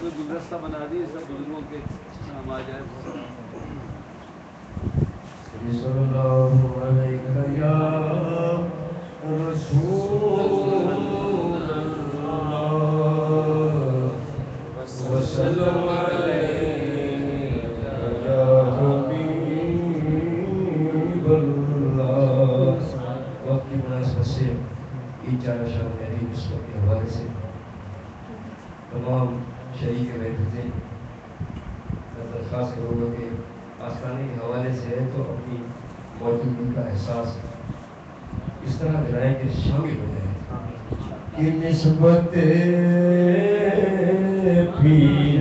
میں گلدستہ بنا دیے سب بزرگوں کے نام آ جائے. صلی اللہ علیہ یا رسول اللہ وسلم علیک یا حبیب اللہ. وقت کی مناسبت سے عید چار شام نبی نسبت کے حوالے سے تمام شریک محفوظیں میں درخواست کروں گا کہ آستانے کے حوالے سے ہے تو اپنی موجودگی کا احساس اس طرح دلائیں کہ شامل ہو جائیں کہ نسبت پیر